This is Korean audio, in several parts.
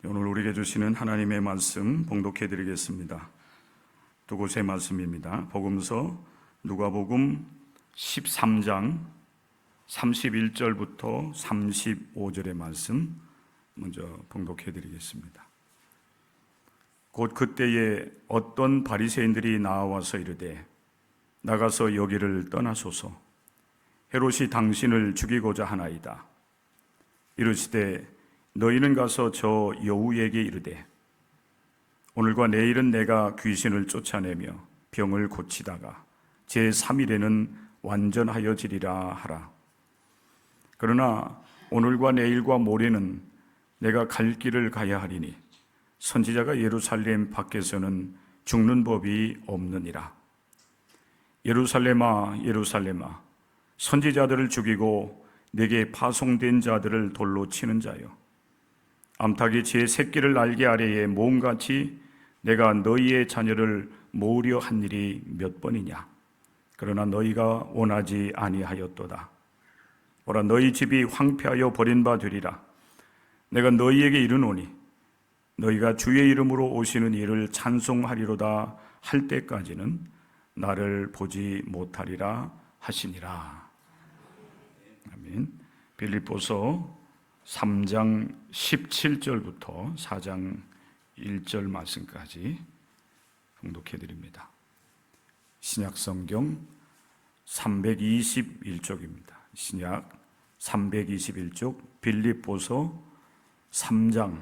오늘 우리에게 주시는 하나님의 말씀 봉독해 드리겠습니다. 두 곳의 말씀입니다. 복음서 누가복음 13장 31절부터 35절의 말씀 먼저 봉독해 드리겠습니다. 곧 그때에 어떤 바리새인들이 나와서 이르되 나가서 여기를 떠나소서, 헤롯이 당신을 죽이고자 하나이다. 이르시되 너희는 가서 저 여우에게 이르되 오늘과 내일은 내가 귀신을 쫓아내며 병을 고치다가 제3일에는 완전하여지리라 하라. 그러나 오늘과 내일과 모레는 내가 갈 길을 가야 하리니 선지자가 예루살렘 밖에서는 죽는 법이 없느니라. 예루살렘아 예루살렘아, 선지자들을 죽이고 내게 파송된 자들을 돌로 치는 자여, 암탉이 제 새끼를 날개 아래에 모음같이 내가 너희의 자녀를 모으려 한 일이 몇 번이냐. 그러나 너희가 원하지 아니하였도다. 보라, 너희 집이 황폐하여 버린 바 되리라. 내가 너희에게 이르노니 너희가 주의 이름으로 오시는 이를 찬송하리로다 할 때까지는 나를 보지 못하리라 하시니라. 아멘. 빌립보서 3장 17절부터 4장 1절 말씀까지 봉독해 드립니다. 신약성경 321쪽입니다. 신약 321쪽 빌립보서 3장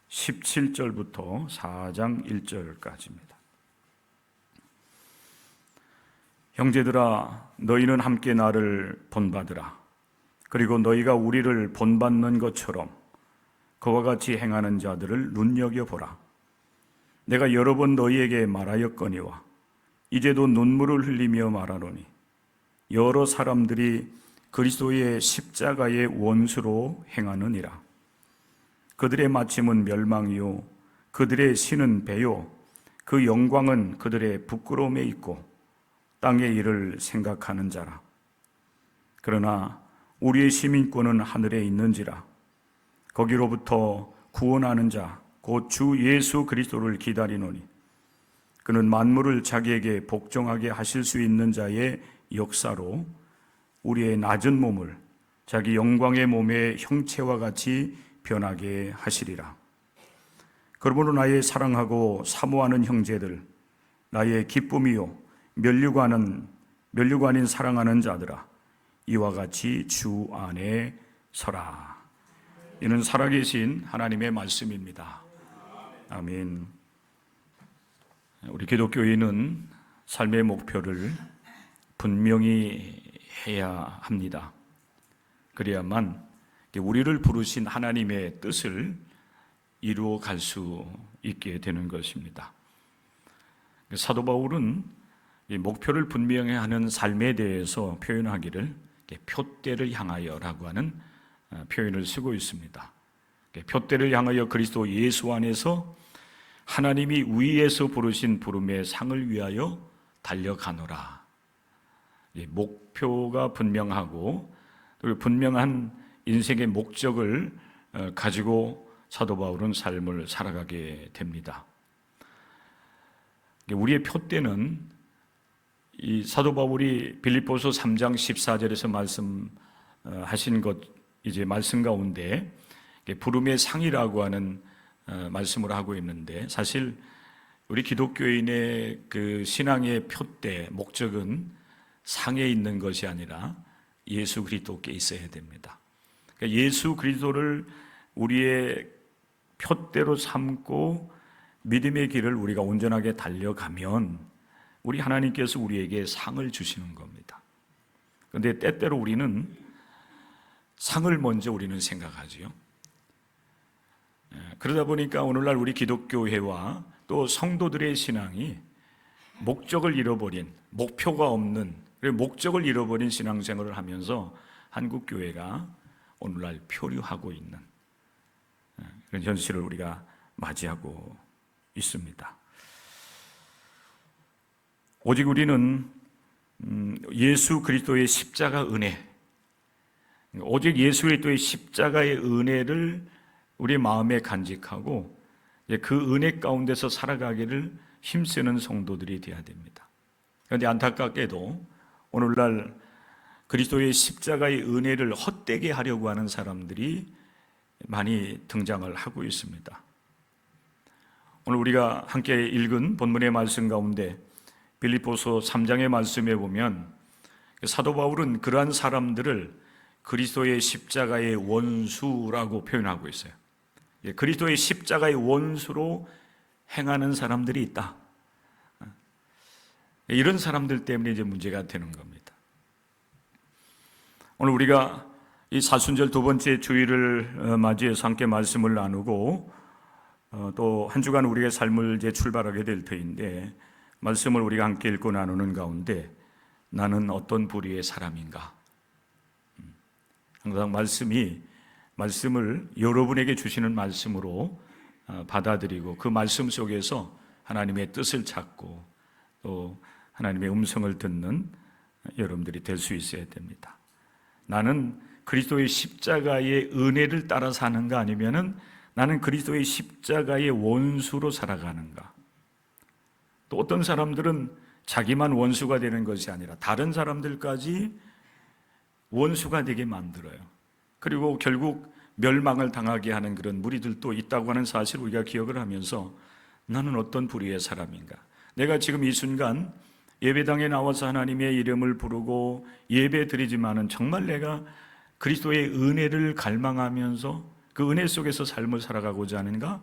17절부터 4장 1절까지입니다. 형제들아, 너희는 함께 나를 본받으라. 그리고 너희가 우리를 본받는 것처럼 그와 같이 행하는 자들을 눈여겨보라. 내가 여러 번 너희에게 말하였거니와 이제도 눈물을 흘리며 말하노니 여러 사람들이 그리스도의 십자가의 원수로 행하느니라. 그들의 마침은 멸망이요 그들의 신은 배요 그 영광은 그들의 부끄러움에 있고 땅의 일을 생각하는 자라. 그러나 우리의 시민권은 하늘에 있는지라. 거기로부터 구원하는 자 곧 주 예수 그리스도를 기다리노니 그는 만물을 자기에게 복종하게 하실 수 있는 자의 역사로 우리의 낮은 몸을 자기 영광의 몸의 형체와 같이 변하게 하시리라. 그러므로 나의 사랑하고 사모하는 형제들, 나의 기쁨이요 면류관인 사랑하는 자들아, 이와 같이 주 안에 서라. 이는 살아계신 하나님의 말씀입니다. 아멘. 우리 기독교인은 삶의 목표를 분명히 해야 합니다. 그래야만 우리를 부르신 하나님의 뜻을 이루어 갈 수 있게 되는 것입니다. 사도 바울은 이 목표를 분명히 하는 삶에 대해서 표현하기를 표대를 향하여라고 하는 표현을 쓰고 있습니다. 표대를 향하여 그리스도 예수 안에서 하나님이 위에서 부르신 부름의 상을 위하여 달려가노라. 목표가 분명하고 분명한 인생의 목적을 가지고 사도 바울은 삶을 살아가게 됩니다. 우리의 표대는 이 사도 바울이 빌립보서 3장 14절에서 말씀하신 것, 이제 말씀 가운데 부름의 상이라고 하는 말씀을 하고 있는데, 사실 우리 기독교인의 그 신앙의 표대, 목적은 상에 있는 것이 아니라 예수 그리스도께 있어야 됩니다. 그러니까 예수 그리스도를 우리의 표대로 삼고 믿음의 길을 우리가 온전하게 달려가면 우리 하나님께서 우리에게 상을 주시는 겁니다. 그런데 때때로 우리는 상을 먼저 우리는 생각하지요. 그러다 보니까 오늘날 우리 기독교회와 또 성도들의 신앙이 목적을 잃어버린, 목표가 없는, 목적을 잃어버린 신앙생활을 하면서 한국교회가 오늘날 표류하고 있는 그런 현실을 우리가 맞이하고 있습니다. 오직 우리는 예수 그리스도의 십자가 은혜, 오직 예수 그리스도의 십자가의 은혜를 우리 마음에 간직하고 그 은혜 가운데서 살아가기를 힘쓰는 성도들이 되어야 됩니다. 그런데 안타깝게도 오늘날 그리스도의 십자가의 은혜를 헛되게 하려고 하는 사람들이 많이 등장을 하고 있습니다. 오늘 우리가 함께 읽은 본문의 말씀 가운데 빌립보서 3장의 말씀에 보면 사도 바울은 그러한 사람들을 그리스도의 십자가의 원수라고 표현하고 있어요. 그리스도의 십자가의 원수로 행하는 사람들이 있다. 이런 사람들 때문에 이제 문제가 되는 겁니다. 오늘 우리가 이 사순절 두 번째 주일을 맞이해서 함께 말씀을 나누고 또 한 주간 우리의 삶을 이제 출발하게 될 터인데 말씀을 우리가 함께 읽고 나누는 가운데 나는 어떤 부류의 사람인가? 항상 말씀을 여러분에게 주시는 말씀으로 받아들이고 그 말씀 속에서 하나님의 뜻을 찾고 또 하나님의 음성을 듣는 여러분들이 될 수 있어야 됩니다. 나는 그리스도의 십자가의 은혜를 따라 사는가 아니면은 나는 그리스도의 십자가의 원수로 살아가는가? 또 어떤 사람들은 자기만 원수가 되는 것이 아니라 다른 사람들까지 원수가 되게 만들어요. 그리고 결국 멸망을 당하게 하는 그런 무리들도 있다고 하는 사실을 우리가 기억을 하면서 나는 어떤 부류의 사람인가? 내가 지금 이 순간 예배당에 나와서 하나님의 이름을 부르고 예배 드리지만은 정말 내가 그리스도의 은혜를 갈망하면서 그 은혜 속에서 삶을 살아가고자 하는가?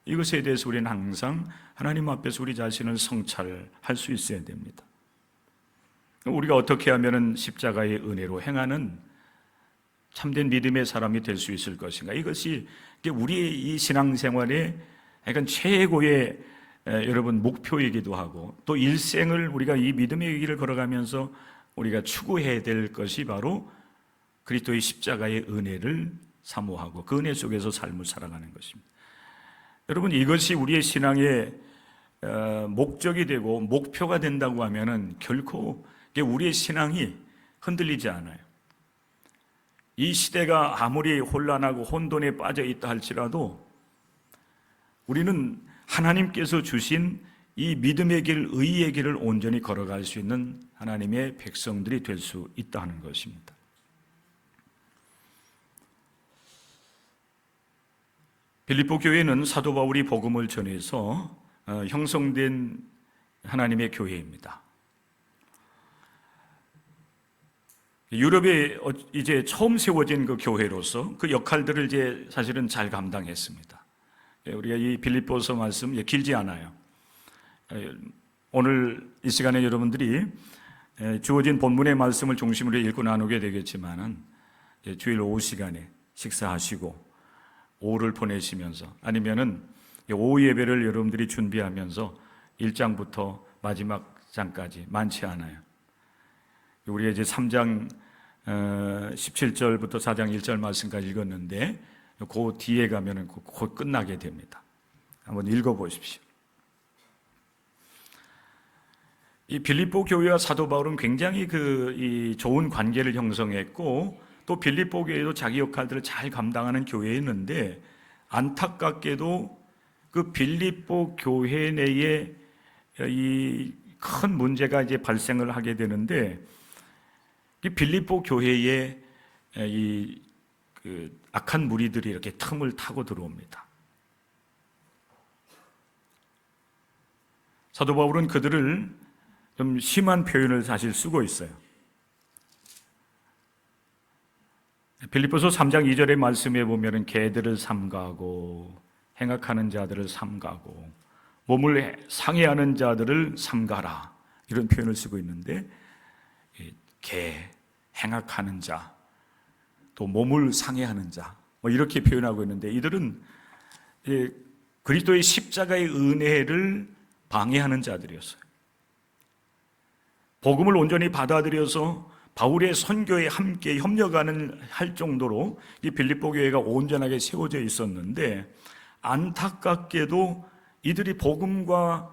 이것에 대해서 우리는 항상 하나님 앞에서 우리 자신을 성찰할 수 있어야 됩니다. 우리가 어떻게 하면 십자가의 은혜로 행하는 참된 믿음의 사람이 될 수 있을 것인가? 이것이 우리의 이 신앙생활의 약간 최고의 여러분 목표이기도 하고 또 일생을 우리가 이 믿음의 길을 걸어가면서 우리가 추구해야 될 것이 바로 그리스도의 십자가의 은혜를 사모하고 그 은혜 속에서 삶을 살아가는 것입니다. 여러분 이것이 우리의 신앙의 목적이 되고 목표가 된다고 하면은 결코 우리의 신앙이 흔들리지 않아요. 이 시대가 아무리 혼란하고 혼돈에 빠져 있다 할지라도 우리는 하나님께서 주신 이 믿음의 길, 의의 길을 온전히 걸어갈 수 있는 하나님의 백성들이 될 수 있다는 것입니다. 빌립보 교회는 사도 바울이 복음을 전해서 형성된 하나님의 교회입니다. 유럽에 이제 처음 세워진 그 교회로서 그 역할들을 이제 사실은 잘 감당했습니다. 우리가 이 빌립보서 말씀 길지 않아요. 오늘 이 시간에 여러분들이 주어진 본문의 말씀을 중심으로 읽고 나누게 되겠지만은 주일 오후 시간에 식사하시고 오후를 보내시면서 아니면은 오후 예배를 여러분들이 준비하면서 1장부터 마지막 장까지 많지 않아요. 우리가 이제 3장 17절부터 4장 1절 말씀까지 읽었는데 그 뒤에 가면은 곧 끝나게 됩니다. 한번 읽어보십시오. 이 빌립보 교회와 사도 바울은 굉장히 이 좋은 관계를 형성했고 또 빌립보 교회도 자기 역할들을 잘 감당하는 교회였는데 안타깝게도 그 빌립보 교회 내에 이 큰 문제가 이제 발생을 하게 되는데 이 빌립보 교회에 그 악한 무리들이 이렇게 틈을 타고 들어옵니다. 사도 바울은 그들을 좀 심한 표현을 사실 쓰고 있어요. 빌립보서 3장 2절의 말씀에 보면은 개들을 삼가고 행악하는 자들을 삼가고 몸을 상해하는 자들을 삼가라 이런 표현을 쓰고 있는데 개, 행악하는 자, 또 몸을 상해하는 자 이렇게 표현하고 있는데 이들은 그리스도의 십자가의 은혜를 방해하는 자들이었어요. 복음을 온전히 받아들여서 바울의 선교에 함께 협력하는 할 정도로 이 빌립보 교회가 온전하게 세워져 있었는데 안타깝게도 이들이 복음에서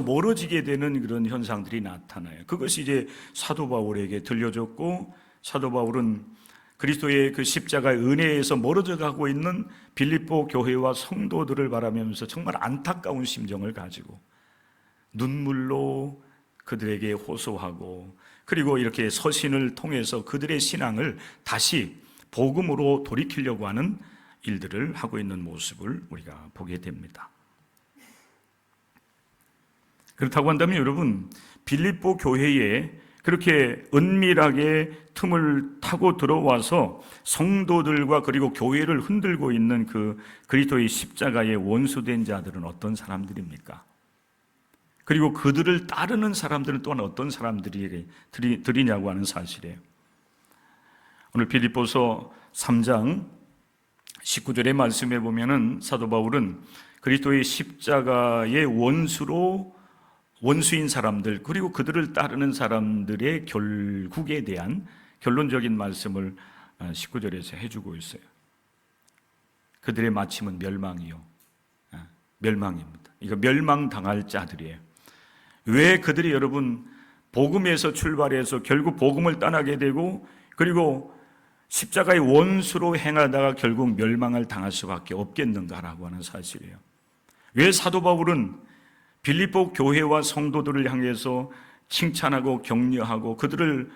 멀어지게 되는 그런 현상들이 나타나요. 그것이 이제 사도 바울에게 들려졌고 사도 바울은 그리스도의 그 십자가의 은혜에서 멀어져 가고 있는 빌립보 교회와 성도들을 바라면서 정말 안타까운 심정을 가지고 눈물로 그들에게 호소하고, 그리고 이렇게 서신을 통해서 그들의 신앙을 다시 복음으로 돌이키려고 하는 일들을 하고 있는 모습을 우리가 보게 됩니다. 그렇다고 한다면 여러분, 빌립보 교회에 그렇게 은밀하게 틈을 타고 들어와서 성도들과 그리고 교회를 흔들고 있는 그 그리스도의 십자가의 원수된 자들은 어떤 사람들입니까? 그리고 그들을 따르는 사람들은 또한 어떤 사람들이냐고 하는 사실이에요. 오늘 빌립보서 3장 19절의 말씀에 보면은 사도 바울은 그리스도의 십자가의 원수인 사람들, 그리고 그들을 따르는 사람들의 결국에 대한 결론적인 말씀을 19절에서 해주고 있어요. 그들의 마침은 멸망이요. 멸망입니다. 이거 멸망당할 자들이에요. 왜 그들이 여러분 복음에서 출발해서 결국 복음을 떠나게 되고, 그리고 십자가의 원수로 행하다가 결국 멸망을 당할 수밖에 없겠는가라고 하는 사실이에요. 왜 사도 바울은 빌립보 교회와 성도들을 향해서 칭찬하고 격려하고 그들을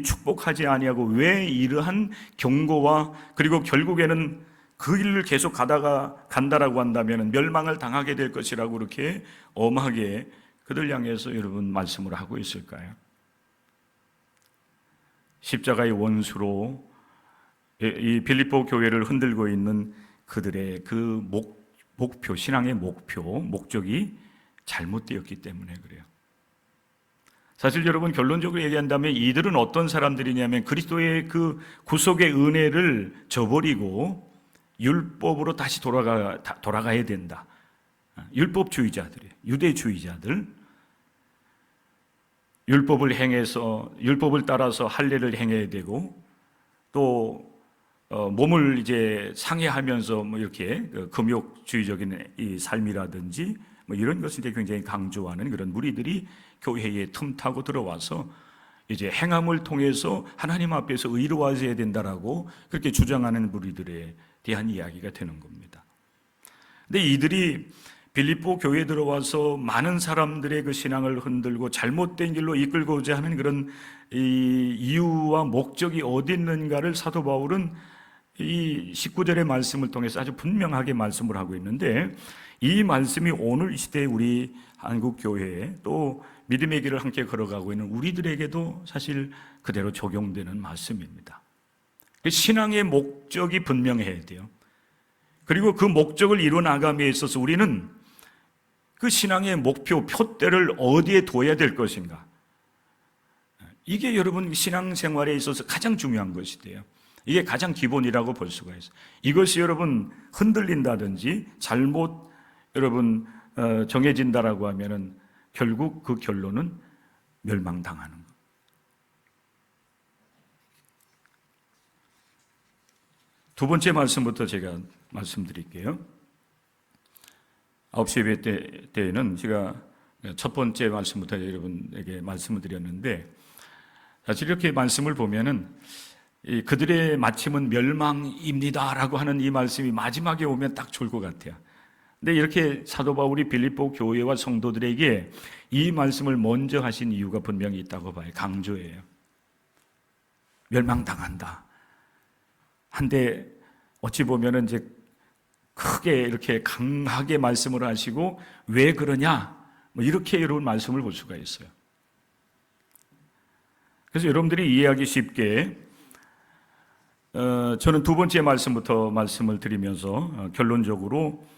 축복하지 아니하고 왜 이러한 경고와, 그리고 결국에는 그 길을 계속 간다라고 한다면 멸망을 당하게 될 것이라고 그렇게 엄하게 그들 향해서 여러분 말씀을 하고 있을까요? 십자가의 원수로 이 빌립보 교회를 흔들고 있는 그들의 그 목표, 신앙의 목적이 잘못되었기 때문에 그래요. 사실 여러분 결론적으로 얘기한다면 이들은 어떤 사람들이냐면 그리스도의 그 구속의 은혜를 저버리고 율법으로 다시 돌아가야 된다. 율법주의자들이에요. 유대주의자들. 율법을 따라서 할례를 행해야 되고, 또 몸을 이제 상해하면서 뭐 이렇게 금욕주의적인 이 삶이라든지 뭐 이런 것을 이제 굉장히 강조하는 그런 무리들이 교회에 틈타고 들어와서 이제 행함을 통해서 하나님 앞에서 의로워져야 된다라고 그렇게 주장하는 무리들에 대한 이야기가 되는 겁니다. 근데 이들이 빌립보 교회에 들어와서 많은 사람들의 그 신앙을 흔들고 잘못된 길로 이끌고자 하는 그런 이 이유와 목적이 어디 있는가를 사도 바울은 이 19절의 말씀을 통해서 아주 분명하게 말씀을 하고 있는데, 이 말씀이 오늘 이 시대에 우리 한국 교회에 또 믿음의 길을 함께 걸어가고 있는 우리들에게도 사실 그대로 적용되는 말씀입니다. 신앙의 목적이 분명해야 돼요. 그리고 그 목적을 이루어나감에 있어서 우리는 그 신앙의 목표, 표대를 어디에 둬야 될 것인가? 이게 여러분 신앙생활에 있어서 가장 중요한 것이 돼요. 이게 가장 기본이라고 볼 수가 있어요. 이것이 여러분 흔들린다든지 잘못 여러분 정해진다라고 하면은 결국 그 결론은 멸망당하는 것. 두 번째 말씀부터 제가 말씀드릴게요. 9시 예배 때에는 제가 첫 번째 말씀부터 여러분에게 말씀을 드렸는데, 사실 이렇게 말씀을 보면은 그들의 마침은 멸망입니다라고 하는 이 말씀이 마지막에 오면 딱 좋을 것 같아요. 근데 이렇게 사도 바울이 빌립보 교회와 성도들에게 이 말씀을 먼저 하신 이유가 분명히 있다고 봐요. 강조예요. 멸망당한다. 한데 어찌 보면은 이제 크게 이렇게 강하게 말씀을 하시고 왜 그러냐? 뭐 이렇게 여러분 말씀을 볼 수가 있어요. 그래서 여러분들이 이해하기 쉽게 저는 두 번째 말씀부터 말씀을 드리면서 결론적으로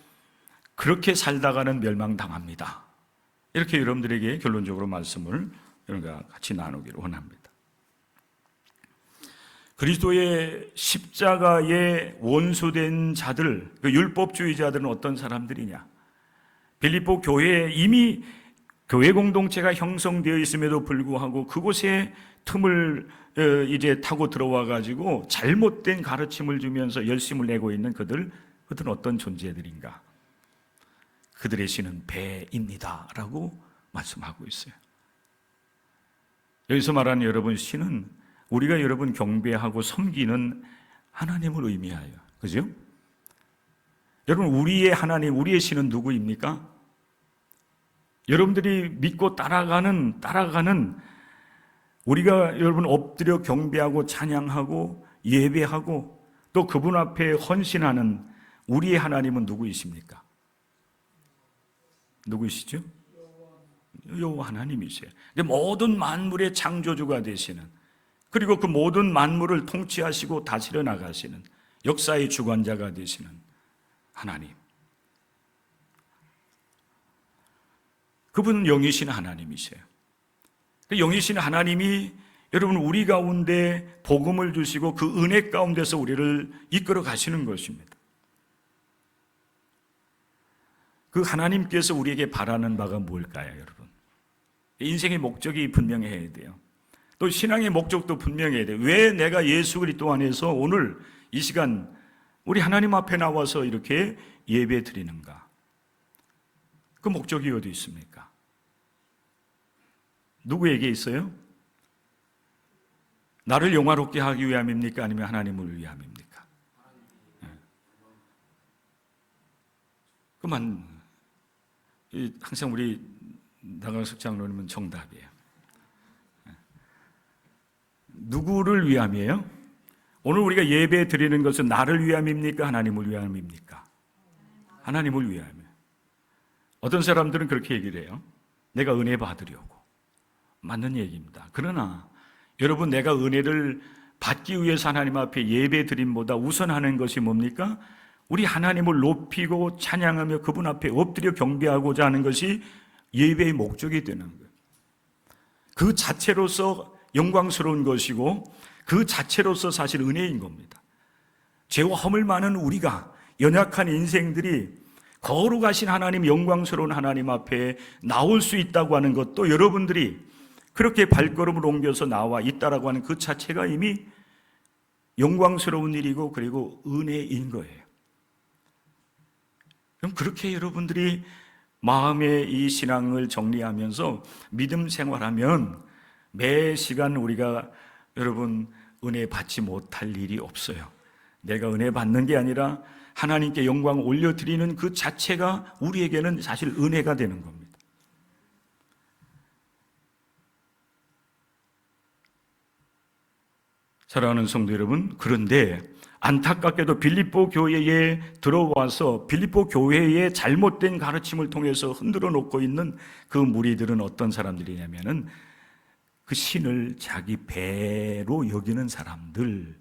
그렇게 살다가는 멸망당합니다. 이렇게 여러분들에게 결론적으로 말씀을 여러분과 같이 나누기를 원합니다. 그리스도의 십자가에 원수된 자들, 그 율법주의자들은 어떤 사람들이냐? 빌립보 교회에 이미 교회 공동체가 형성되어 있음에도 불구하고 그곳에 틈을 이제 타고 들어와 가지고 잘못된 가르침을 주면서 열심을 내고 있는 그들은 어떤 존재들인가? 그들의 신은 배입니다라고 말씀하고 있어요. 여기서 말하는 여러분 신은 우리가 여러분 경배하고 섬기는 하나님을 의미하여, 그죠? 여러분, 우리의 하나님, 우리의 신은 누구입니까? 여러분들이 믿고 따라가는 우리가 여러분 엎드려 경배하고 찬양하고 예배하고 또 그분 앞에 헌신하는 우리의 하나님은 누구이십니까? 누구이시죠? 여호와 하나님이세요. 모든 만물의 창조주가 되시는, 그리고 그 모든 만물을 통치하시고 다스려 나가시는 역사의 주관자가 되시는 하나님. 그분은 영이신 하나님이세요. 그 영이신 하나님이 여러분 우리 가운데 복음을 주시고 그 은혜 가운데서 우리를 이끌어 가시는 것입니다. 그 하나님께서 우리에게 바라는 바가 뭘까요, 여러분? 인생의 목적이 분명해야 돼요. 또 신앙의 목적도 분명해야 돼요. 왜 내가 예수 그리스도 안에서 오늘 이 시간 우리 하나님 앞에 나와서 이렇게 예배 드리는가? 그 목적이 어디 있습니까? 누구에게 있어요? 나를 영화롭게 하기 위함입니까? 아니면 하나님을 위함입니까? 그만 항상 우리 나강석 장로님은 정답이에요. 누구를 위함이에요? 오늘 우리가 예배 드리는 것은 나를 위함입니까? 하나님을 위함입니까? 하나님을 위함이에요. 어떤 사람들은 그렇게 얘기를 해요. 내가 은혜 받으려고. 맞는 얘기입니다. 그러나 여러분, 내가 은혜를 받기 위해서 하나님 앞에 예배 드림보다 우선하는 것이 뭡니까? 우리 하나님을 높이고 찬양하며 그분 앞에 엎드려 경배하고자 하는 것이 예배의 목적이 되는 거예요. 그 자체로서 영광스러운 것이고 그 자체로서 사실 은혜인 겁니다. 죄와 허물 많은 우리가, 연약한 인생들이 거룩하신 하나님, 영광스러운 하나님 앞에 나올 수 있다고 하는 것도, 여러분들이 그렇게 발걸음을 옮겨서 나와 있다라고 하는 그 자체가 이미 영광스러운 일이고 그리고 은혜인 거예요. 그럼 그렇게 여러분들이 마음의 이 신앙을 정리하면서 믿음 생활하면 매 시간 우리가 여러분 은혜 받지 못할 일이 없어요. 내가 은혜 받는 게 아니라 하나님께 영광을 올려드리는 그 자체가 우리에게는 사실 은혜가 되는 겁니다. 사랑하는 성도 여러분, 그런데 안타깝게도 빌립보 교회에 들어와서 빌립보 교회의 잘못된 가르침을 통해서 흔들어 놓고 있는 그 무리들은 어떤 사람들이냐면은 그 신을 자기 배로 여기는 사람들.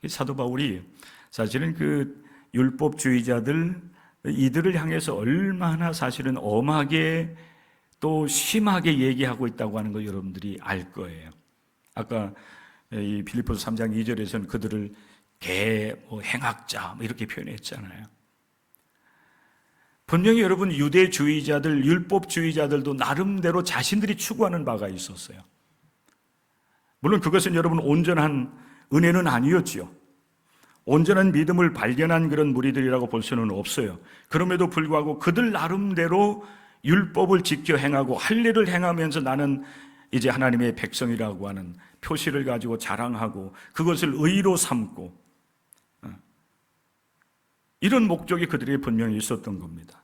사도 바울이 사실은 그 율법주의자들, 이들을 향해서 얼마나 사실은 엄하게 또 심하게 얘기하고 있다고 하는 걸 여러분들이 알 거예요. 아까 이 빌립보서 3장 2절에서는 그들을 행악자 이렇게 표현했잖아요. 분명히 여러분 유대주의자들, 율법주의자들도 나름대로 자신들이 추구하는 바가 있었어요. 물론 그것은 여러분 온전한 은혜는 아니었지요. 온전한 믿음을 발견한 그런 무리들이라고 볼 수는 없어요. 그럼에도 불구하고 그들 나름대로 율법을 지켜 행하고 할례를 행하면서 나는 이제 하나님의 백성이라고 하는 표시를 가지고 자랑하고 그것을 의로 삼고, 이런 목적이 그들이 분명히 있었던 겁니다.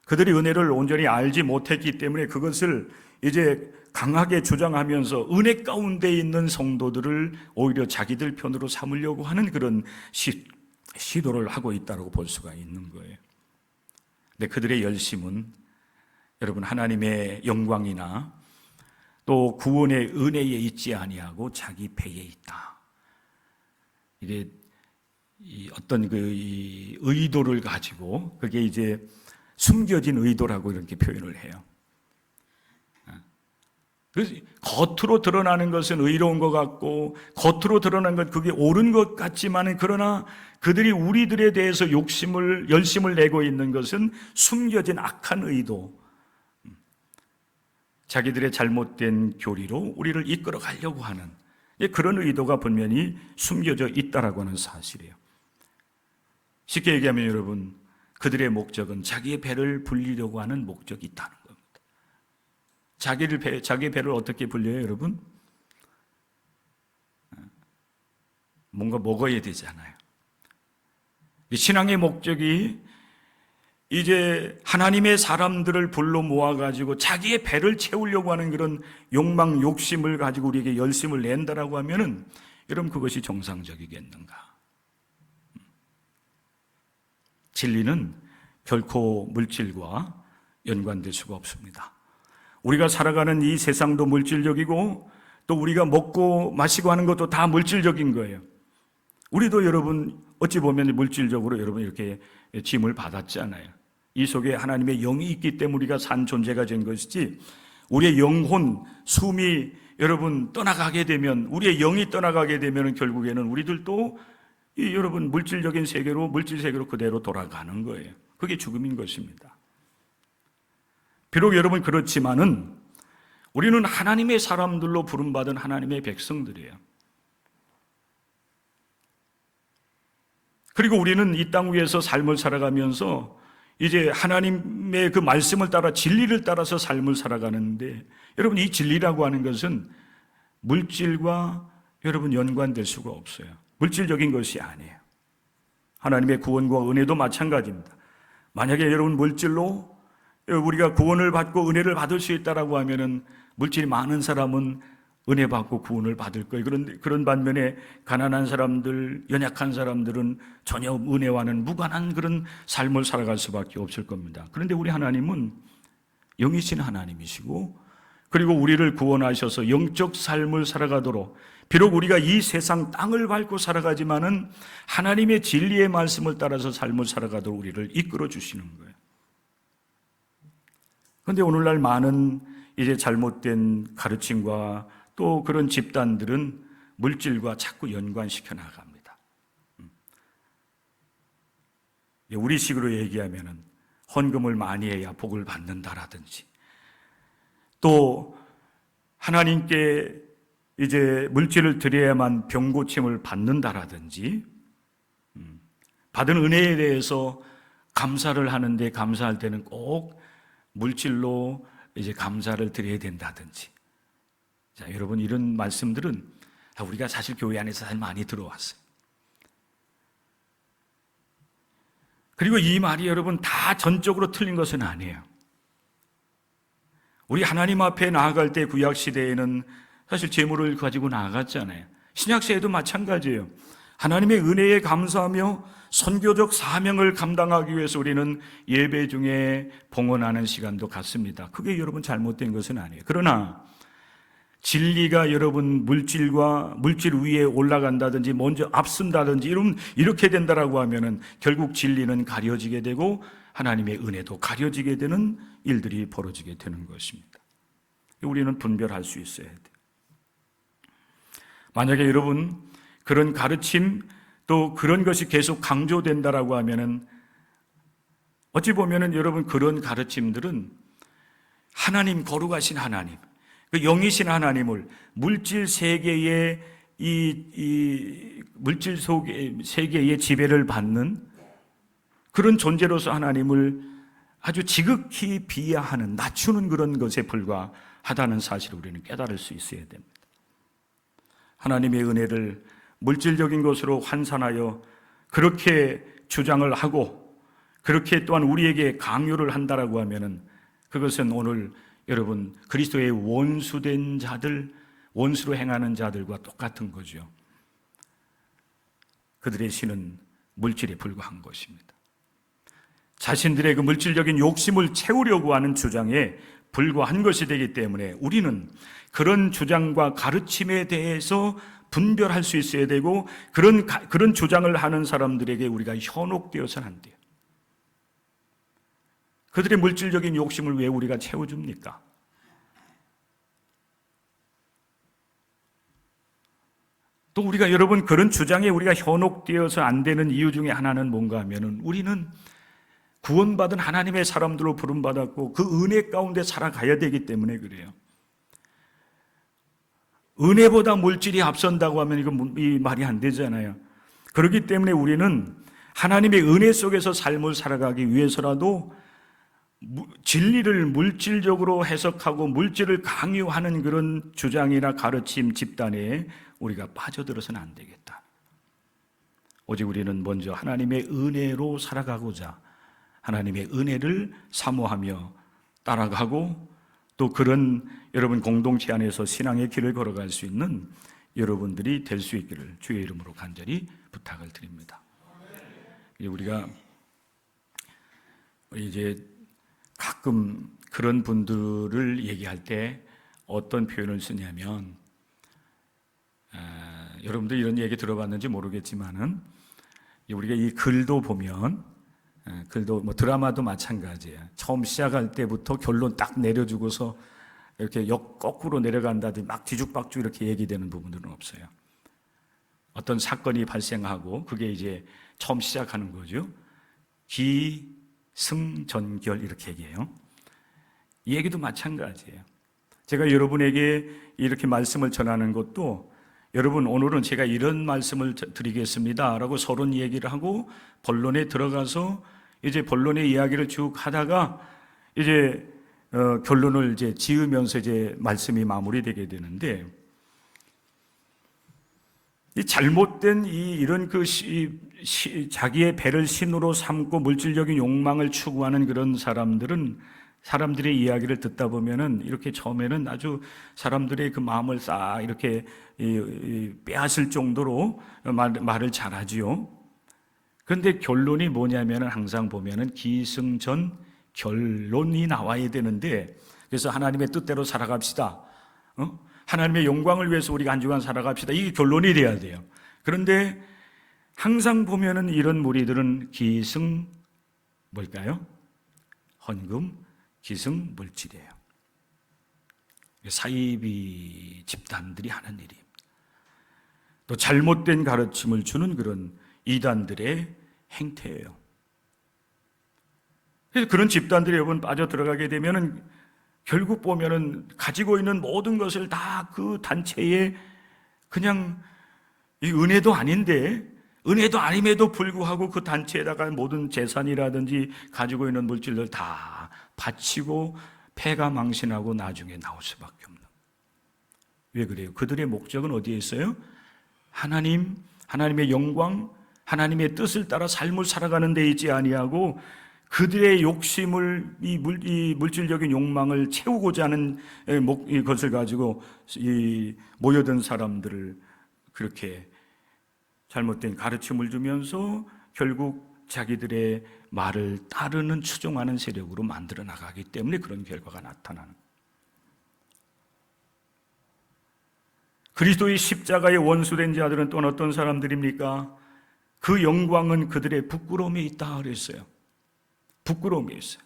그들이 은혜를 온전히 알지 못했기 때문에 그것을 이제 강하게 주장하면서 은혜 가운데 있는 성도들을 오히려 자기들 편으로 삼으려고 하는 그런 시도를 하고 있다고 볼 수가 있는 거예요. 근데 그들의 열심은 여러분 하나님의 영광이나 또 구원의 은혜에 있지 아니하고 자기 배에 있다. 이게 어떤 그 의도를 가지고, 그게 이제 숨겨진 의도라고 이렇게 표현을 해요. 그래서 겉으로 드러나는 것은 의로운 것 같고 겉으로 드러나는 것 그게 옳은 것 같지만은, 그러나 그들이 우리들에 대해서 열심을 내고 있는 것은 숨겨진 악한 의도, 자기들의 잘못된 교리로 우리를 이끌어 가려고 하는 그런 의도가 분명히 숨겨져 있다라고 하는 사실이에요. 쉽게 얘기하면 여러분, 그들의 목적은 자기의 배를 불리려고 하는 목적이 있다는 겁니다. 자기의 배를 어떻게 불려요, 여러분? 뭔가 먹어야 되잖아요. 신앙의 목적이 이제 하나님의 사람들을 불러 모아가지고 자기의 배를 채우려고 하는 그런 욕망, 욕심을 가지고 우리에게 열심을 낸다라고 하면은 여러분 그것이 정상적이겠는가? 진리는 결코 물질과 연관될 수가 없습니다. 우리가 살아가는 이 세상도 물질적이고 또 우리가 먹고 마시고 하는 것도 다 물질적인 거예요. 우리도 여러분 어찌 보면 물질적으로 여러분 이렇게 짐을 받았잖아요. 이 속에 하나님의 영이 있기 때문에 우리가 산 존재가 된 것이지, 우리의 영혼, 숨이 여러분 떠나가게 되면, 우리의 영이 떠나가게 되면 결국에는 우리들도 이 여러분 물질적인 세계로, 물질 세계로 그대로 돌아가는 거예요. 그게 죽음인 것입니다. 비록 여러분 그렇지만은 우리는 하나님의 사람들로 부름받은 하나님의 백성들이에요. 그리고 우리는 이 땅 위에서 삶을 살아가면서 이제 하나님의 그 말씀을 따라 진리를 따라서 삶을 살아가는데, 여러분 이 진리라고 하는 것은 물질과 여러분 연관될 수가 없어요. 물질적인 것이 아니에요. 하나님의 구원과 은혜도 마찬가지입니다. 만약에 여러분 물질로 우리가 구원을 받고 은혜를 받을 수 있다라고 하면은 물질이 많은 사람은 은혜 받고 구원을 받을 거예요. 그런 반면에 가난한 사람들, 연약한 사람들은 전혀 은혜와는 무관한 그런 삶을 살아갈 수밖에 없을 겁니다. 그런데 우리 하나님은 영이신 하나님이시고, 그리고 우리를 구원하셔서 영적 삶을 살아가도록, 비록 우리가 이 세상 땅을 밟고 살아가지만은 하나님의 진리의 말씀을 따라서 삶을 살아가도록 우리를 이끌어 주시는 거예요. 그런데 오늘날 많은 이제 잘못된 가르침과 또 그런 집단들은 물질과 자꾸 연관시켜 나갑니다. 우리식으로 얘기하면은 헌금을 많이 해야 복을 받는다라든지, 또 하나님께 이제 물질을 드려야만 병 고침을 받는다라든지, 받은 은혜에 대해서 감사를 하는데 감사할 때는 꼭 물질로 이제 감사를 드려야 된다든지. 자, 여러분 이런 말씀들은 우리가 사실 교회 안에서 사실 많이 들어왔어요. 그리고 이 말이 여러분 다 전적으로 틀린 것은 아니에요. 우리 하나님 앞에 나아갈 때 구약 시대에는 사실 재물을 가지고 나아갔잖아요. 신약 시대에도 마찬가지예요. 하나님의 은혜에 감사하며 선교적 사명을 감당하기 위해서 우리는 예배 중에 봉헌하는 시간도 갖습니다. 그게 여러분 잘못된 것은 아니에요. 그러나 진리가 여러분 물질과 물질 위에 올라간다든지 먼저 앞선다든지 이렇게 된다라고 하면은 결국 진리는 가려지게 되고 하나님의 은혜도 가려지게 되는 일들이 벌어지게 되는 것입니다. 우리는 분별할 수 있어야 돼요. 만약에 여러분 그런 가르침 또 그런 것이 계속 강조된다라고 하면은 어찌 보면은 여러분 그런 가르침들은 하나님, 거룩하신 하나님, 그 영이신 하나님을 물질 세계의 이 물질 속의 세계의 지배를 받는 그런 존재로서 하나님을 아주 지극히 비하하는, 낮추는 그런 것에 불과하다는 사실을 우리는 깨달을 수 있어야 됩니다. 하나님의 은혜를 물질적인 것으로 환산하여 그렇게 주장을 하고 그렇게 또한 우리에게 강요를 한다라고 하면은 그것은 오늘 여러분 그리스도의 원수된 자들, 원수로 행하는 자들과 똑같은 거죠. 그들의 신은 물질에 불과한 것입니다. 자신들의 그 물질적인 욕심을 채우려고 하는 주장에 불과한 것이 되기 때문에 우리는 그런 주장과 가르침에 대해서 분별할 수 있어야 되고, 그런 주장을 하는 사람들에게 우리가 현혹되어서는 안 돼요. 그들의 물질적인 욕심을 왜 우리가 채워줍니까? 또 우리가 여러분 그런 주장에 우리가 현혹되어서 안 되는 이유 중에 하나는 뭔가 하면은 우리는 구원받은 하나님의 사람들로 부름받았고 그 은혜 가운데 살아가야 되기 때문에 그래요. 은혜보다 물질이 앞선다고 하면 이 말이 안 되잖아요. 그렇기 때문에 우리는 하나님의 은혜 속에서 삶을 살아가기 위해서라도 진리를 물질적으로 해석하고 물질을 강요하는 그런 주장이나 가르침 집단에 우리가 빠져들어서는 안 되겠다. 오직 우리는 먼저 하나님의 은혜로 살아가고자 하나님의 은혜를 사모하며 따라가고, 또 그런 여러분 공동체 안에서 신앙의 길을 걸어갈 수 있는 여러분들이 될 수 있기를 주의 이름으로 간절히 부탁을 드립니다. 우리가 이제 가끔 그런 분들을 얘기할 때 어떤 표현을 쓰냐면, 여러분들 이런 얘기 들어봤는지 모르겠지만은, 우리가 이 글도 보면, 글도 뭐 드라마도 마찬가지예요. 처음 시작할 때부터 결론 딱 내려주고서 이렇게 거꾸로 내려간다든지 막 뒤죽박죽 이렇게 얘기되는 부분들은 없어요. 어떤 사건이 발생하고 그게 이제 처음 시작하는 거죠. 기승전결 이렇게 얘기해요. 이 얘기도 마찬가지예요. 제가 여러분에게 이렇게 말씀을 전하는 것도, 여러분 오늘은 제가 이런 말씀을 드리겠습니다 라고 서론 얘기를 하고 본론에 들어가서 이제 본론의 이야기를 쭉 하다가 이제 결론을 이제 지으면서 이제 말씀이 마무리되게 되는데, 이 잘못된 이런 자기의 배를 신으로 삼고 물질적인 욕망을 추구하는 그런 사람들의 이야기를 듣다 보면은 이렇게 처음에는 아주 사람들의 그 마음을 싹 이렇게 빼앗을 정도로 말을 잘하지요. 그런데 결론이 뭐냐면은 항상 보면은 기승전 결론이 나와야 되는데, 그래서 하나님의 뜻대로 살아갑시다. 하나님의 영광을 위해서 우리가 한 주간 살아갑시다. 이게 결론이 돼야 돼요. 그런데 항상 보면은 이런 무리들은 뭘까요? 헌금, 기승, 물질이에요. 사이비 집단들이 하는 일입니다. 또 잘못된 가르침을 주는 그런 이단들의 행태예요. 그래서 그런 집단들이 여러분 빠져 들어가게 되면은 결국 보면은 가지고 있는 모든 것을 다 그 단체에 그냥 이 은혜도 아닌데, 은혜도 아님에도 불구하고 그 단체에다가 모든 재산이라든지 가지고 있는 물질들 다 바치고 패가 망신하고 나중에 나올 수밖에 없는. 왜 그래요? 그들의 목적은 어디에 있어요? 하나님의 영광, 하나님의 뜻을 따라 삶을 살아가는 데 있지 아니하고 그들의 욕심을, 이 물질적인 욕망을 채우고자 하는 것을 가지고 모여든 사람들을 그렇게 잘못된 가르침을 주면서 결국 자기들의 말을 따르는, 추종하는 세력으로 만들어 나가기 때문에 그런 결과가 나타나는 거예요. 그리스도의 십자가의 원수된 자들은 또 어떤 사람들입니까? 그 영광은 그들의 부끄러움에 있다 그랬어요. 부끄러움이 있어요.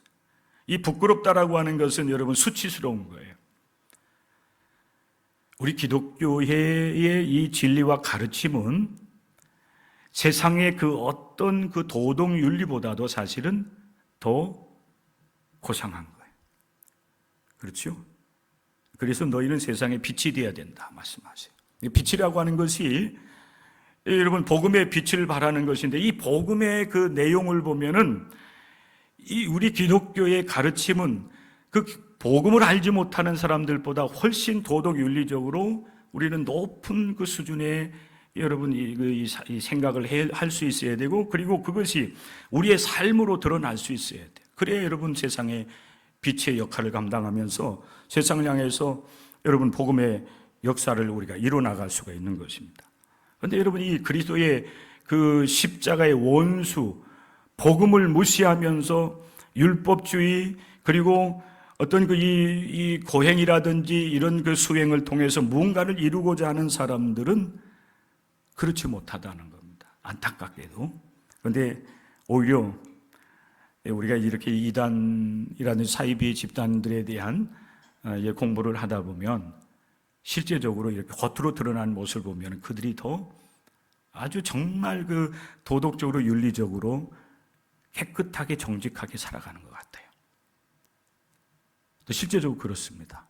이 부끄럽다라고 하는 것은 여러분 수치스러운 거예요. 우리 기독교회의 이 진리와 가르침은 세상의 그 어떤 그 도덕 윤리보다도 사실은 더 고상한 거예요. 그렇죠? 그래서 너희는 세상에 빛이 되어야 된다 말씀하세요. 빛이라고 하는 것이 여러분 복음의 빛을 발하는 것인데, 이 복음의 그 내용을 보면은 이 우리 기독교의 가르침은 그 복음을 알지 못하는 사람들보다 훨씬 도덕 윤리적으로 우리는 높은 그 수준의 여러분 이 생각을 할 수 있어야 되고, 그리고 그것이 우리의 삶으로 드러날 수 있어야 돼요. 그래야 여러분 세상에 빛의 역할을 감당하면서 세상을 향해서 여러분 복음의 역사를 우리가 이뤄나갈 수가 있는 것입니다. 그런데 여러분 이 그리스도의 그 십자가의 원수, 복음을 무시하면서 율법주의, 그리고 어떤 이 고행이라든지 이런 그 수행을 통해서 무언가를 이루고자 하는 사람들은 그렇지 못하다는 겁니다. 안타깝게도. 그런데 오히려 우리가 이렇게 이단이라는 사이비 집단들에 대한 공부를 하다 보면 실제적으로 이렇게 겉으로 드러난 모습을 보면 그들이 더 아주 정말 그 도덕적으로 윤리적으로 깨끗하게 정직하게 살아가는 것 같아요. 또 실제적으로 그렇습니다.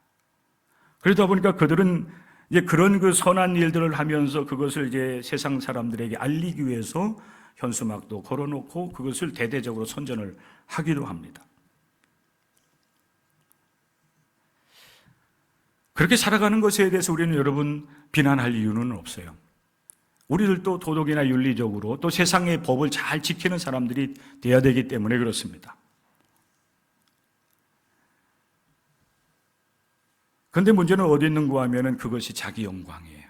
그러다 보니까 그들은 이제 그런 그 선한 일들을 하면서 그것을 이제 세상 사람들에게 알리기 위해서 현수막도 걸어놓고 그것을 대대적으로 선전을 하기도 합니다. 그렇게 살아가는 것에 대해서 우리는 여러분 비난할 이유는 없어요. 우리들도 도덕이나 윤리적으로 또 세상의 법을 잘 지키는 사람들이 되어야 되기 때문에 그렇습니다. 그런데 문제는 어디 있는가 하면은 그것이 자기 영광이에요.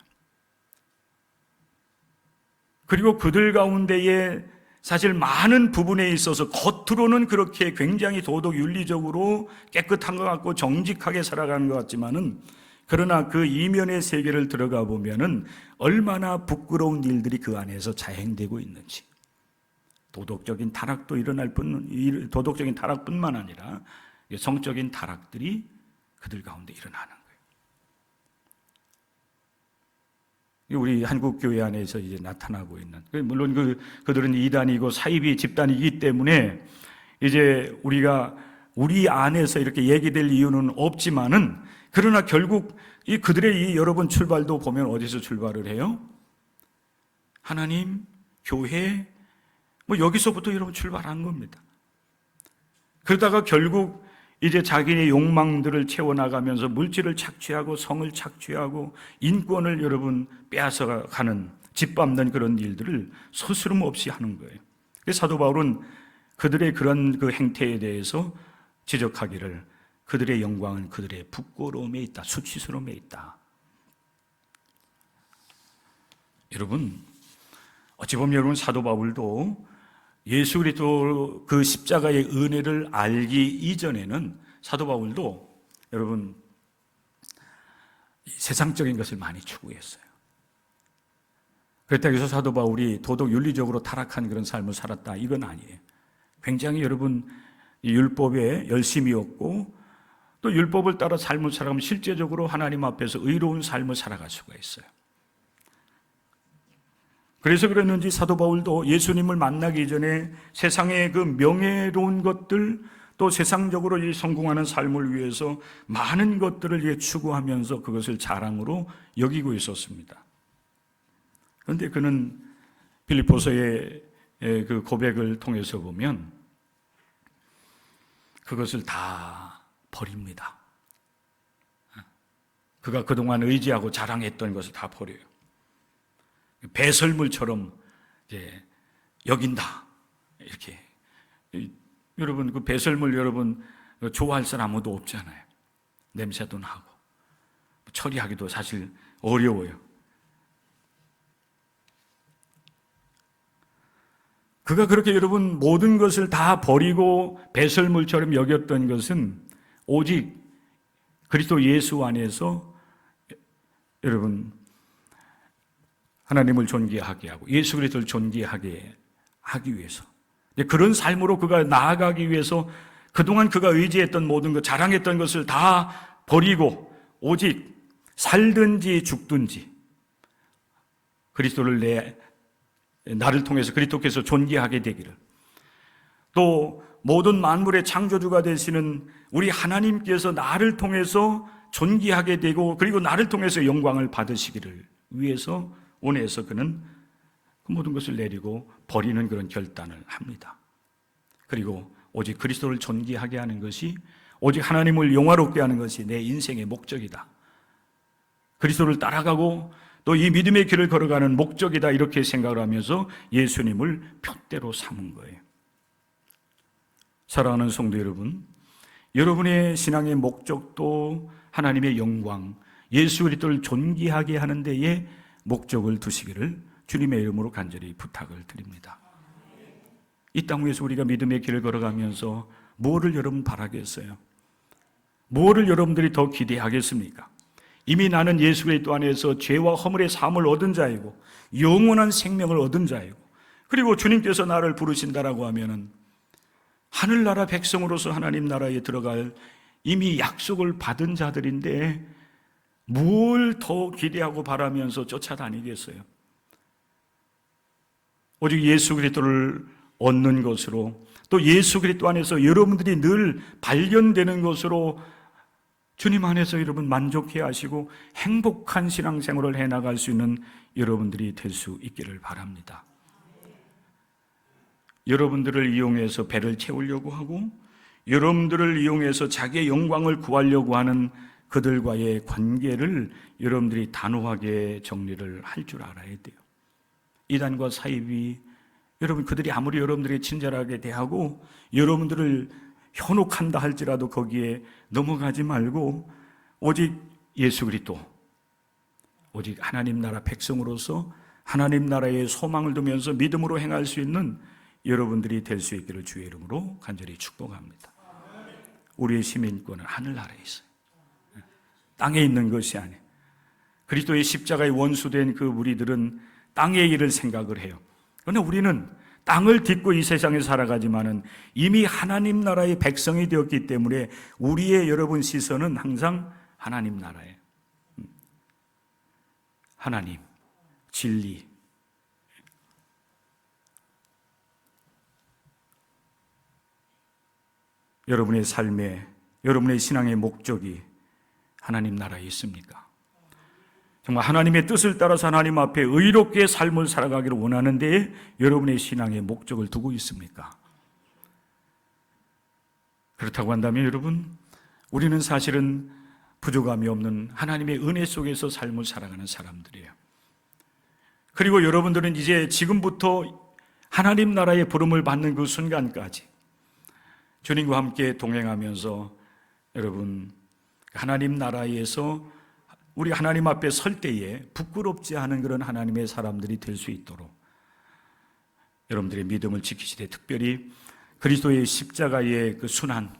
그리고 그들 가운데에 사실 많은 부분에 있어서 겉으로는 그렇게 굉장히 도덕 윤리적으로 깨끗한 것 같고 정직하게 살아가는 것 같지만은, 그러나 그 이면의 세계를 들어가 보면은 얼마나 부끄러운 일들이 그 안에서 자행되고 있는지, 도덕적인 타락도 일어날 도덕적인 타락뿐만 아니라 성적인 타락들이 그들 가운데 일어나는 거예요. 우리 한국 교회 안에서 이제 나타나고 있는, 물론 그들은 이단이고 사이비 집단이기 때문에 이제 우리가 우리 안에서 이렇게 얘기될 이유는 없지만은, 그러나 결국 그들의 이 여러분 출발도 보면 어디서 출발을 해요? 하나님, 교회, 여기서부터 여러분 출발한 겁니다. 그러다가 결국 이제 자기의 욕망들을 채워나가면서 물질을 착취하고 성을 착취하고 인권을 여러분 빼앗아가는, 짓밟는 그런 일들을 서스럼 없이 하는 거예요. 그래서 사도 바울은 그들의 그런 그 행태에 대해서 지적하기를, 그들의 영광은 그들의 부끄러움에 있다, 수치스러움에 있다. 여러분, 어찌 보면 여러분 사도 바울도 예수 그리스도 그 십자가의 은혜를 알기 이전에는 사도 바울도 여러분 세상적인 것을 많이 추구했어요. 그렇다고 해서 사도 바울이 도덕 윤리적으로 타락한 그런 삶을 살았다, 이건 아니에요. 굉장히 여러분 율법에 열심이었고, 또 율법을 따라 삶을 살아가면 실제적으로 하나님 앞에서 의로운 삶을 살아갈 수가 있어요. 그래서 그랬는지 사도 바울도 예수님을 만나기 전에 세상의 그 명예로운 것들, 또 세상적으로 성공하는 삶을 위해서 많은 것들을 추구하면서 그것을 자랑으로 여기고 있었습니다. 그런데 그는 빌립보서의 그 고백을 통해서 보면 그것을 다 버립니다. 그가 그동안 의지하고 자랑했던 것을 다 버려요. 배설물처럼 이제 여긴다, 이렇게. 여러분 그 배설물 여러분 좋아할 사람 아무도 없잖아요. 냄새도 나고 처리하기도 사실 어려워요. 그가 그렇게 여러분 모든 것을 다 버리고 배설물처럼 여겼던 것은 오직 그리스도 예수 안에서 여러분 하나님을 존귀하게 하고 예수 그리스도를 존귀하게 하기 위해서, 그런 삶으로 그가 나아가기 위해서 그동안 그가 의지했던 모든 것, 자랑했던 것을 다 버리고 오직 살든지 죽든지 그리스도를 나를 통해서 그리스도께서 존귀하게 되기를, 또 모든 만물의 창조주가 되시는 우리 하나님께서 나를 통해서 존귀하게 되고 그리고 나를 통해서 영광을 받으시기를 위해서 원해서 그는 그 모든 것을 내리고 버리는 그런 결단을 합니다. 그리고 오직 그리스도를 존귀하게 하는 것이, 오직 하나님을 영화롭게 하는 것이 내 인생의 목적이다, 그리스도를 따라가고 또 이 믿음의 길을 걸어가는 목적이다, 이렇게 생각을 하면서 예수님을 표대로 삼은 거예요. 사랑하는 성도 여러분, 여러분의 신앙의 목적도 하나님의 영광, 예수 그리스도를 존귀하게 하는 데에 목적을 두시기를 주님의 이름으로 간절히 부탁을 드립니다. 이 땅 위에서 우리가 믿음의 길을 걸어가면서 무엇을 여러분 바라겠어요? 무엇을 여러분들이 더 기대하겠습니까? 이미 나는 예수 그리스도 안에서 죄와 허물의 사함을 얻은 자이고 영원한 생명을 얻은 자이고, 그리고 주님께서 나를 부르신다라고 하면은 하늘나라 백성으로서 하나님 나라에 들어갈 이미 약속을 받은 자들인데 뭘 더 기대하고 바라면서 쫓아다니겠어요? 오직 예수 그리스도를 얻는 것으로, 또 예수 그리스도 안에서 여러분들이 늘 발견되는 것으로 주님 안에서 여러분 만족해 하시고 행복한 신앙생활을 해나갈 수 있는 여러분들이 될 수 있기를 바랍니다. 여러분들을 이용해서 배를 채우려고 하고 여러분들을 이용해서 자기의 영광을 구하려고 하는 그들과의 관계를 여러분들이 단호하게 정리를 할 줄 알아야 돼요. 이단과 사이비, 여러분 그들이 아무리 여러분들에게 친절하게 대하고 여러분들을 현혹한다 할지라도 거기에 넘어가지 말고 오직 예수 그리스도, 오직 하나님 나라 백성으로서 하나님 나라의 소망을 두면서 믿음으로 행할 수 있는 여러분들이 될 수 있기를 주의 이름으로 간절히 축복합니다. 우리의 시민권은 하늘나라에 있어요. 땅에 있는 것이 아니에요. 그리스도의 십자가의 원수된 그 우리들은 땅의 일을 생각을 해요. 그러나 우리는 땅을 딛고 이 세상에 살아가지만은 이미 하나님 나라의 백성이 되었기 때문에 우리의 여러분 시선은 항상 하나님 나라예요. 하나님, 진리. 여러분의 삶에, 여러분의 신앙의 목적이 하나님 나라에 있습니까? 정말 하나님의 뜻을 따라서 하나님 앞에 의롭게 삶을 살아가기를 원하는 데에 여러분의 신앙의 목적을 두고 있습니까? 그렇다고 한다면 여러분, 우리는 사실은 부족함이 없는 하나님의 은혜 속에서 삶을 살아가는 사람들이에요. 그리고 여러분들은 이제 지금부터 하나님 나라의 부름을 받는 그 순간까지 주님과 함께 동행하면서 여러분 하나님 나라에서 우리 하나님 앞에 설 때에 부끄럽지 않은 그런 하나님의 사람들이 될 수 있도록 여러분들의 믿음을 지키시되 특별히 그리스도의 십자가의 그 순환,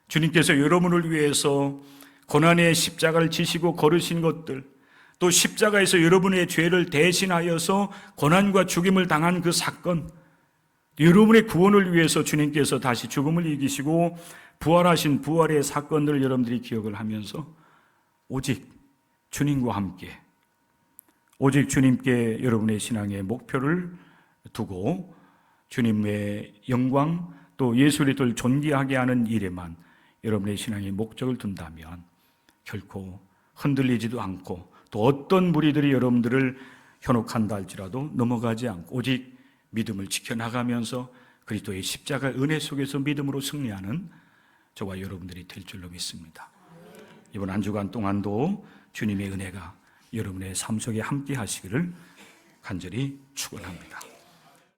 주님께서 여러분을 위해서 고난의 십자가를 지시고 걸으신 것들, 또 십자가에서 여러분의 죄를 대신하여서 고난과 죽임을 당한 그 사건, 여러분의 구원을 위해서 주님께서 다시 죽음을 이기시고 부활하신 부활의 사건들을 여러분들이 기억을 하면서 오직 주님과 함께, 오직 주님께 여러분의 신앙의 목표를 두고 주님의 영광 또 예수 그리스도를 존귀하게 하는 일에만 여러분의 신앙의 목적을 둔다면 결코 흔들리지도 않고 또 어떤 무리들이 여러분들을 현혹한다 할지라도 넘어가지 않고 오직 믿음을 지켜나가면서 그리스도의 십자가 은혜 속에서 믿음으로 승리하는 저와 여러분들이 될 줄로 믿습니다. 이번 한 주간 동안도 주님의 은혜가 여러분의 삶 속에 함께 하시기를 간절히 축원합니다.